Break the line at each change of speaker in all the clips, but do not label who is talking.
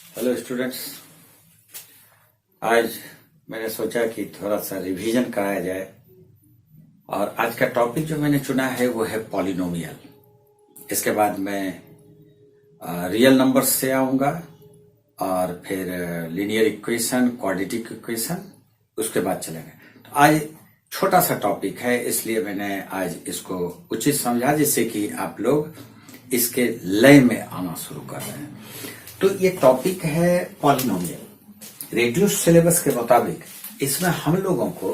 Hello students. आज मैंने सोचा कि थोड़ा सा रिवीजन कराया जाए और आज का टॉपिक जो मैंने चुना है वो है पॉलिनोमियल। इसके बाद मैं रियल नंबर्स से आऊंगा और फिर लीनियर इक्वेशन, क्वाड्रेटिक इक्वेशन, उसके बाद चलेंगे। तो आज छोटा सा टॉपिक है, इसलिए मैंने आज इसको उचित समझा जिससे कि आप लोग इसके लय में आना शुरू कर रहे हैं। तो ये टॉपिक है पॉलिनोमियल। रेड्यूस सिलेबस के मुताबिक इसमें हम लोगों को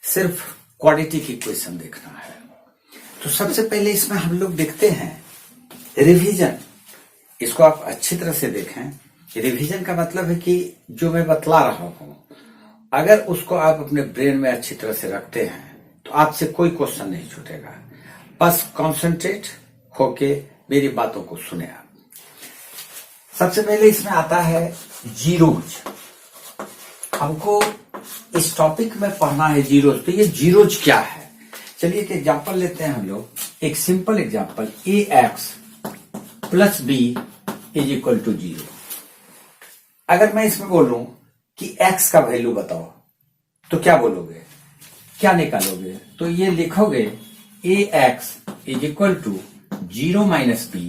सिर्फ क्वाड्रेटिक इक्वेशन देखना है। तो सबसे पहले इसमें हम लोग देखते हैं रिवीजन। इसको आप अच्छी तरह से देखें। रिवीजन का मतलब है कि जो मैं बतला रहा हूं, अगर उसको आप अपने ब्रेन में अच्छी तरह से रखते हैं तो आपसे कोई क्वेश्चन नहीं छूटेगा। बस कॉन्सेंट्रेट होके मेरी बातों को सुने आप। सबसे पहले इसमें आता है जीरोज। हमको इस टॉपिक में पढ़ना है जीरोज। तो ये जीरोज क्या है, चलिए एक एग्जांपल लेते हैं हम लोग। एक simple example, ax plus b is equal to 0। अगर मैं इसमें बोलूं कि x का वैल्यू बताओ तो क्या बोलोगे, क्या निकालोगे? तो ये लिखोगे ax is equal to 0 minus b,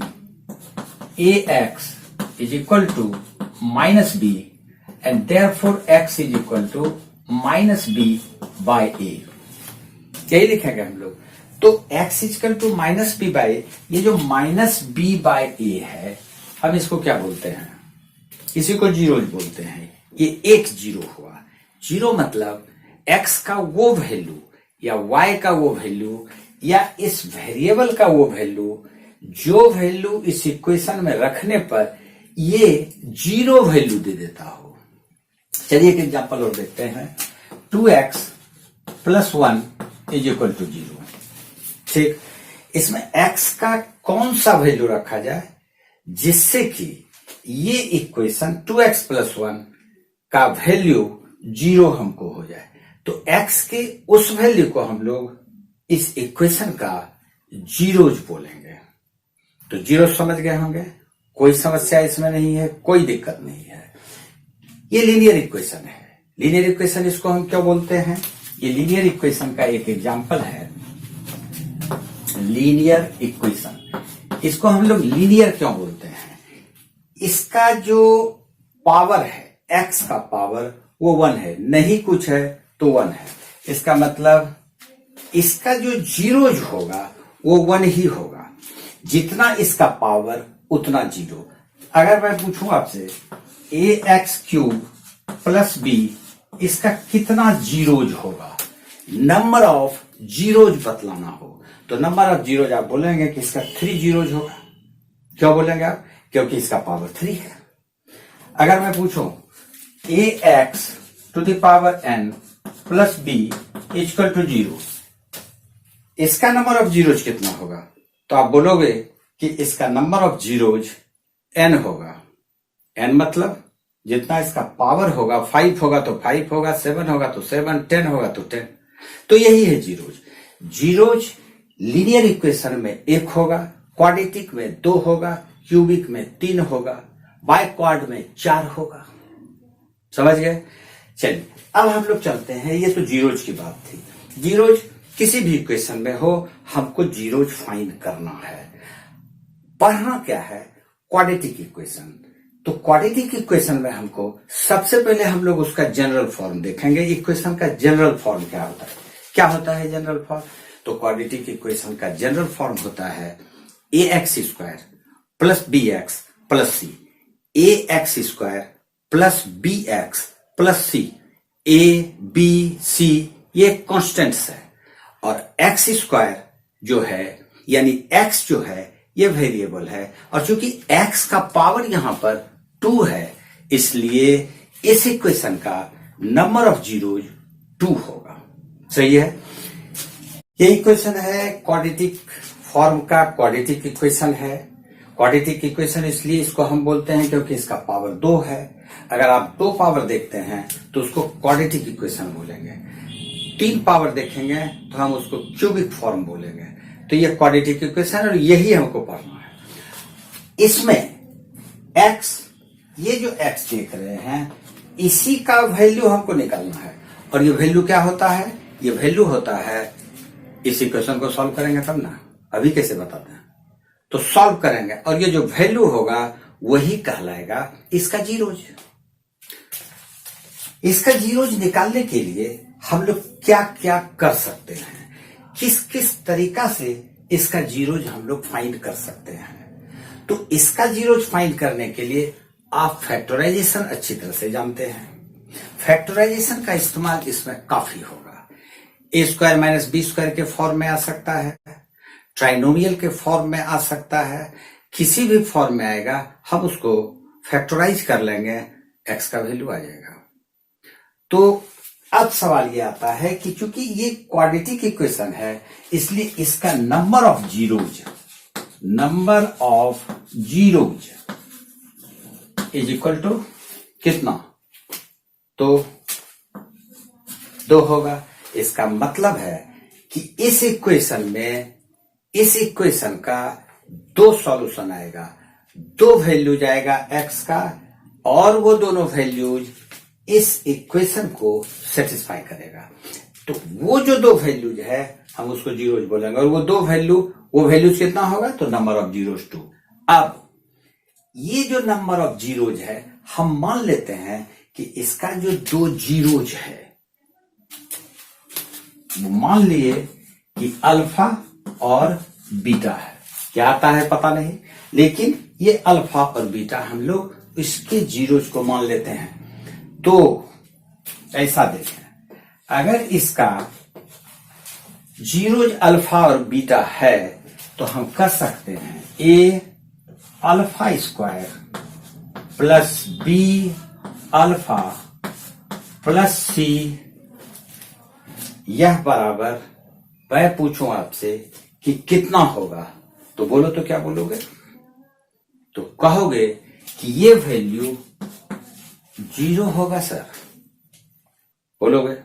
ax is equal to minus b and therefore x is equal to minus b by a। यही लिखेंगे हम लोग। तो x is equal to minus b by a, ये जो minus b by a है, हम इसको क्या बोलते हैं? इसी को जीरो बोलते हैं। ये एक जीरो हुआ। जीरो मतलब x का वो वैल्यू या y का वो वैल्यू या इस वेरिएबल का वो वैल्यू जो वैल्यू इस इक्वेशन में रखने पर ये जीरो वैल्यू दे देता हो। चलिए एक एग्जांपल और देखते हैं। 2x plus 1 is equal to 0। ठीक, इसमें x का कौन सा वैल्यू रखा जाए जिससे कि ये इक्वेशन 2x प्लस 1 का वैल्यू 0 हमको हो जाए। तो x के उस वैल्यू को हम लोग इस इक्वेशन का जीरोज बोलेंगे। तो जीरो समझ गए होंगे, कोई समस्या इसमें नहीं है, कोई दिक्कत नहीं है। ये लीनियर इक्वेशन है। लीनियर इक्वेशन इसको हम क्या बोलते हैं? ये लीनियर इक्वेशन का एक एग्जांपल है। लीनियर इक्वेशन, इसको हम लोग लीनियर क्यों बोलते हैं? इसका जो पावर है, x का पावर, वो 1 है, नहीं कुछ है तो 1 है। इसका मतलब इसका जो जीरोज होगा वो 1 ही होगा। जितना इसका पावर उतना जीरो। अगर मैं पूछूं आपसे ax क्यूब प्लस b, इसका कितना जीरोज होगा? नंबर ऑफ जीरोज बतलाना हो तो नंबर ऑफ जीरोज आप बोलेंगे कि इसका 3 जीरोज होगा। क्यों बोलेंगे आप? क्योंकि इसका पावर 3 है। अगर मैं पूछूं ax to the power n plus b equal to 0, इसका नंबर ऑफ जीरोज कितना होगा? तो आप बोलोगे कि इसका नंबर ऑफ जीरोज n होगा। n मतलब जितना इसका पावर होगा, 5 होगा तो 5 होगा, 7 होगा तो 7, 10 होगा तो 10। तो यही है जीरोज। जीरोज लीनियर इक्वेशन में 1 होगा, क्वाड्रेटिक में 2 होगा, क्यूबिक में 3 होगा, बाइक्वाड में 4 होगा। समझ गए? चलिए अब हम लोग चलते हैं। ये तो जीरोज की बात थी। जीरोज किसी भी इक्वेशन में हो, हमको जीरोज फाइंड करना है। पढ़ना क्या है? Quadratic equation. तो क्वाड्रेटिक इक्वेशन में हमको सबसे पहले हम लोग उसका जनरल फॉर्म देखेंगे। इक्वेशन का जनरल फॉर्म क्या होता है? क्या होता है जनरल फॉर्म? तो क्वाड्रेटिक इक्वेशन का जनरल फॉर्म होता है ax square plus bx plus c। ax square plus bx plus c, a b c ये कॉन्स्टेंट्स है और x स्क्वायर जो है यानी x जो है ये वेरिएबल है। और चूंकि x का पावर यहां पर 2 है, इसलिए इस इक्वेशन का नंबर ऑफ जीरोज 2 होगा। सही है? ये इक्वेशन है क्वाड्रेटिक फॉर्म का, क्वाड्रेटिक इक्वेशन है। क्वाड्रेटिक इक्वेशन इसलिए इसको हम बोलते हैं क्योंकि इसका पावर 2 है। अगर आप 2 पावर देखते हैं तो उसको क्वाड्रेटिक इक्वेशन बोलेंगे। 3 पावर देखेंगे तो हम उसको क्यूबिक फॉर्म बोलेंगे। तो ये क्वाड्रेटिक इक्वेशन और यही हमको पढ़ना है। इसमें x ये जो x देख रहे हैं इसी का वैल्यू हमको निकालना है। और ये वैल्यू क्या होता है? ये वैल्यू होता है, इस इक्वेशन को सॉल्व करेंगे तब ना, अभी कैसे बताते हैं? तो सॉल्व करेंगे और ये जो वैल्यू होगा वही कहलाएगा इसका जीरोज। इसका जीरोज निकालने के लिए हम लोग क्या क्या कर सकते हैं, किस किस तरीका से इसका जीरोज हम लोग फाइंड कर सकते हैं। तो इसका जीरोज फाइंड करने के लिए आप फैक्टराइजेशन अच्छी तरह से जानते हैं। फैक्टराइजेशन का इस्तेमाल इसमें काफी होगा। ए स्क्वायर माइनस बी स्क्वायर के फॉर्म में आ सकता है, ट्राइनोमियल के फॉर्म में आ सकता है, किसी भी फॉर्म में आएगा हम उसको फैक्टराइज कर लेंगे, एक्स का वैल्यू आ जाएगा। तो अब सवाल ये आता है कि चूंकि ये क्वाड्रेटिक इक्वेशन है इसलिए इसका number of zeros is equal to कितना? तो 2 होगा। इसका मतलब है कि इस इक्वेशन का 2 सॉल्यूशन आएगा, 2 वैल्यूज आएगा एक्स का, और वो दोनों वैल्यूज इस इक्वेशन को सेटिस्फाई करेगा। तो वो जो 2 वैल्यूज है हम उसको जीरोज बोलेंगे, और वो वैल्यूज कितना होगा? तो नंबर ऑफ जीरोज 2। अब ये जो नंबर ऑफ जीरोज है हम मान लेते हैं कि इसका जो 2 जीरोज है वो मान लिए कि अल्फा और बीटा है। क्या आता है पता नहीं, लेकिन ये अल्फा और बीटा हम लोग इसके जीरोज को मान लेते हैं। तो ऐसा देखें, अगर इसका जीरोज अल्फा और बीटा है तो हम कर सकते हैं a alpha square plus b alpha plus c, यह बराबर, मैं पूछूं आपसे कि कितना होगा, तो बोलो तो क्या बोलोगे? तो कहोगे कि ये वैल्यू 0 होगा सर। बोलोगे,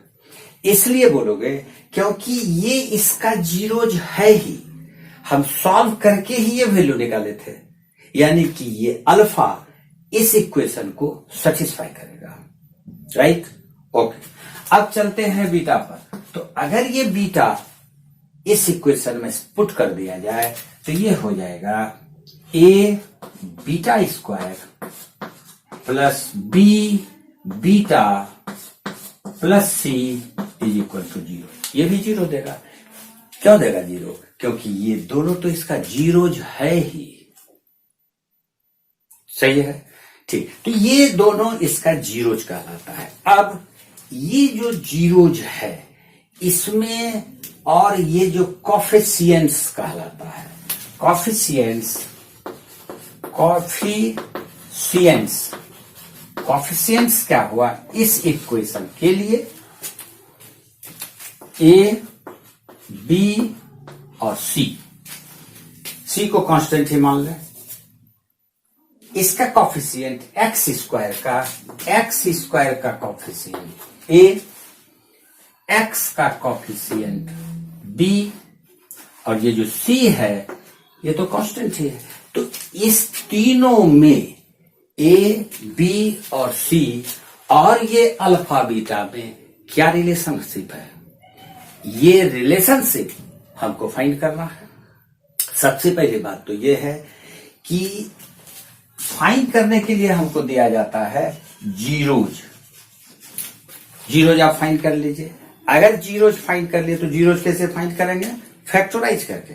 इसलिए बोलोगे क्योंकि ये इसका जीरोज है ही, हम सॉल्व करके ही ये वैल्यू निकाले थे, यानी कि ये अल्फा इस इक्वेशन को सेटिस्फाई करेगा, राइट? ओके, अब चलते हैं बीटा पर। तो अगर ये बीटा इस इक्वेशन में पुट कर दिया जाए तो ये हो जाएगा a beta square plus b beta plus c is equal to 0। ये भी 0 देगा। क्यों देगा 0? क्योंकि ये दोनों तो इसका जीरोज है ही। सही है, ठीक। तो ये दोनों इसका जीरोज कहलाता है। अब ये जो जीरोज है इसमें, और ये जो कोफिशिएंट्स कहलाता है, कोफिशिएंट्स क्या हुआ इस इक्वेशन के लिए? ए बी और सी को कांस्टेंट ही मान लें। इसका कोफिशिएंट एक्स स्क्वायर का कोफिशिएंट ए, एक्स का कोफिशिएंट बी, और ये जो सी है ये तो कांस्टेंट ही है। तो इस तीनों में ए बी और सी और ये अल्फा बीटा में क्या रिलेशनशिप है? ये रिलेशनशिप हमको फाइंड करना है। सबसे पहली बात तो ये है कि फाइंड करने के लिए हमको दिया जाता है जीरोज। आप फाइंड कर लीजिए। अगर जीरोज फाइंड कर लिए तो जीरोज कैसे फाइंड करेंगे? फैक्टराइज करके।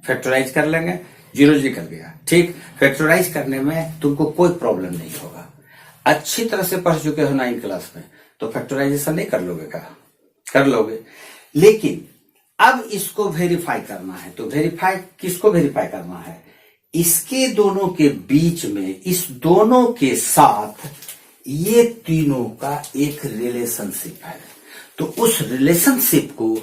फैक्टराइज कर लेंगे, जीरोज निकल गया, ठीक। फैक्टराइज करने में तुमको कोई प्रॉब्लम नहीं होगा। अच्छी तरह से पढ़ चुके हो 9th क्लास में, तो फैक्टराइजेशन नहीं कर लोगे क्या? कर लोगे। लेकिन अब इसको वेरीफाई करना है, तो किसको वेरीफाई करना है? इसके दोनों के बीच में, इस दोनों के साथ ये तीनों का एक रिलेशनशिप है। तो उस रिलेशनशिप को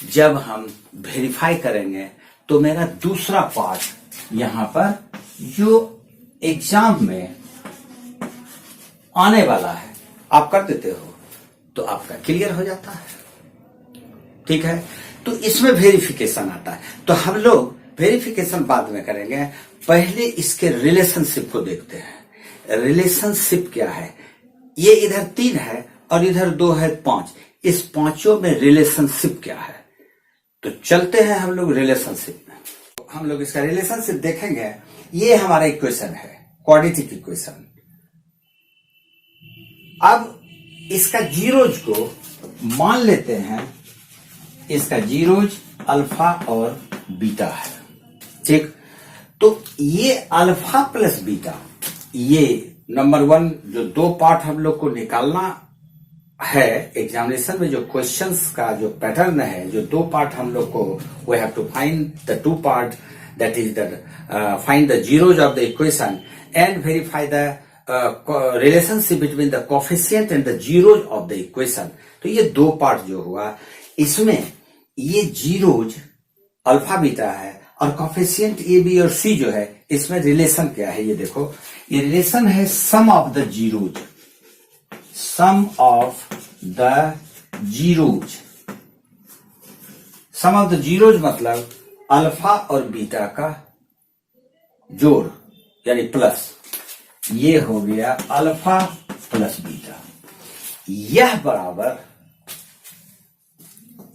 जब हम वेरीफाई करेंगे तो मेरा दूसरा पार्ट यहां पर जो एग्जाम में आने वाला है आप कर देते हो तो आपका क्लियर हो जाता है, ठीक है। तो इसमें वेरिफिकेशन आता है। तो हम लोग वेरिफिकेशन बाद में करेंगे, पहले इसके रिलेशनशिप को देखते हैं। रिलेशनशिप क्या है। ये इधर 3 है और इधर 2 है 5, इस पांचों में रिलेशनशिप क्या है। तो चलते हैं हम लोग रिलेशनशिप में, हम लोग इसका रिलेशनशिप देखेंगे। ये हमारा इक्वेशन है, क्वाड्रेटिक इक्वेशन। अब इसका जीरोज को मान लेते हैं, इसका जीरोज अल्फा और बीटा है, ठीक। तो ये अल्फा प्लस बीटा, ये नंबर 1 जो 2 पार्ट हम लोग को निकालना है एग्जामिनेशन में, जो क्वेश्चंस का जो पैटर्न है, जो 2 पार्ट हम लोग को, we have to find the 2 part, that is the find the zeros of the equation and verify the relationship between the coefficient and the zeros of the equation. तो ये 2 part जो हुआ, इसमें ये जीरोज अल्फा बीटा है और coefficient A B और सी जो है, इसमें रिलेशन क्या है ये देखो। ये रिलेशन है sum of the zeros, sum of the zeros. Sum of the zeros मतलब अल्फा और बीटा का जोड़ यानी प्लस, ये हो गया अल्फा प्लस बीटा। यह बराबर,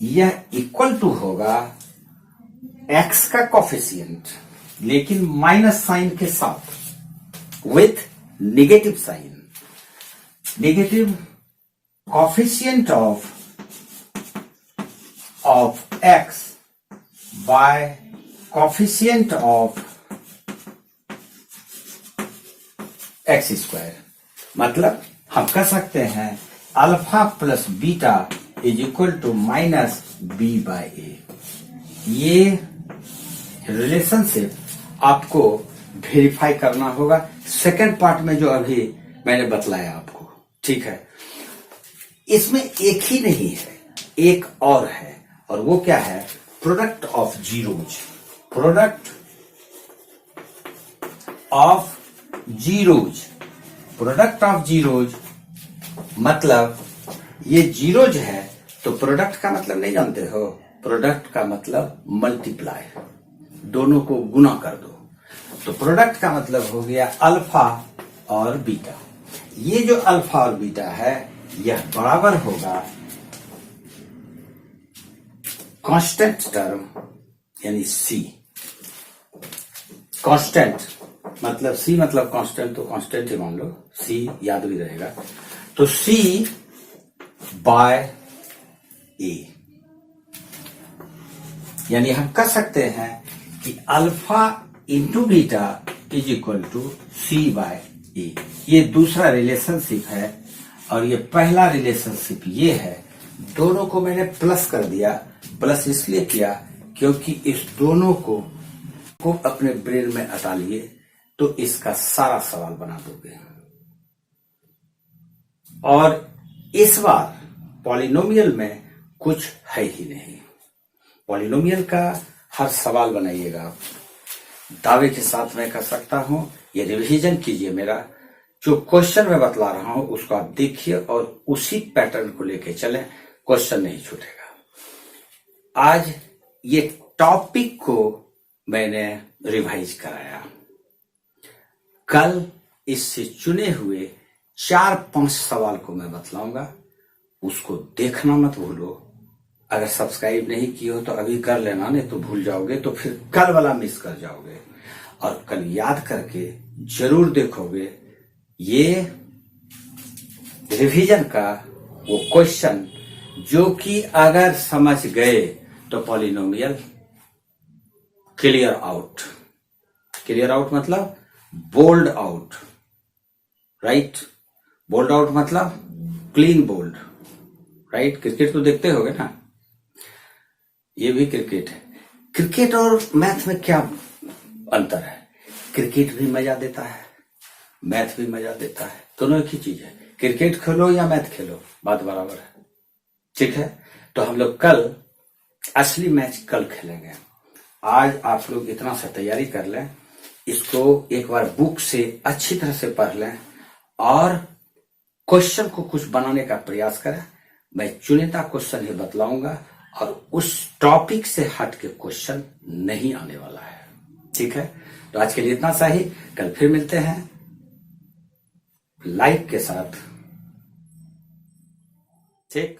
यह इक्वल टू होगा एक्स का कोफिशिएंट, लेकिन माइनस साइन के साथ, with negative sign, negative coefficient of x by coefficient of x square. मतलब हम कह सकते हैं alpha plus beta is equal to minus b by a. ये रिलेशनशिप आपको वेरीफाई करना होगा सेकंड पार्ट में जो अभी मैंने बतलाया आपको, ठीक है। इसमें एक ही नहीं है, एक और है, और वो क्या है, product of zeros. Product of zeros, product of zeros मतलब ये जीरोज है तो प्रोडक्ट का मतलब नहीं जानते हो, प्रोडक्ट का मतलब मल्टीप्लाई, दोनों को गुना कर दो। तो प्रोडक्ट का मतलब हो गया अल्फा और बीटा। ये जो अल्फा और बीटा है यह बराबर होगा कांस्टेंट टर्म यानी सी। कांस्टेंट मतलब सी मतलब कांस्टेंट, तो कांस्टेंट ही मान लो, सी याद भी रहेगा। तो सी बाय ए, यानी हम कह सकते हैं कि alpha into beta is equal to c by a. ये दूसरा रिलेशनशिप है और ये पहला रिलेशनशिप ये है। दोनों को मैंने प्लस कर दिया, प्लस इसलिए किया क्योंकि इस दोनों को अपने ब्रेन में हटा लिए तो इसका सारा सवाल बना दोगे। और इस बार पॉलिनोमियल में कुछ है ही नहीं, पॉलिनोमियल का हर सवाल बनाइएगा आप। दावे के साथ मैं कह सकता हूं, ये रिवीजन कीजिए, मेरा जो क्वेश्चन मैं बतला रहा हूं उसको आप देखिए और उसी पैटर्न को लेके चलें, क्वेश्चन नहीं छूटेगा। आज ये टॉपिक को मैंने रिवाइज कराया, कल इससे चुने हुए 4-5 सवाल को मैं बतलाऊंगा, उसको देखना मत भूलो। अगर सब्सक्राइब नहीं किए हो तो अभी कर लेना, नहीं तो भूल जाओगे, तो फिर कल वाला मिस कर जाओगे। और कल याद करके जरूर देखोगे ये रिवीजन का वो क्वेश्चन जो कि अगर समझ गए तो polynomial clear out. Clear out मतलब bold out, right. Bold out मतलब क्लीन बोल्ड, राइट। क्रिकेट तो देखते होगे ना, ये भी क्रिकेट है। क्रिकेट और मैथ में क्या अंतर है? क्रिकेट भी मजा देता है, मैथ भी मजा देता है, दोनों एक ही चीज है। क्रिकेट खेलो या मैथ खेलो, बात बराबर है, ठीक है। तो हम लोग कल असली मैच कल खेलेंगे। आज आप लोग इतना सा तैयारी कर लें, इसको एक बार बुक से अच्छी तरह से पढ़ लें और क्वेश्चन को कुछ बनाने का प्रयास करें। मैं चुनिंदा क्वेश्चन ही बतलाऊंगा और उस टॉपिक से हट के क्वेश्चन नहीं आने वाला है, ठीक है। तो आज के लिए इतना सा ही, कल फिर मिलते हैं। लाइक के साथ। ठीक।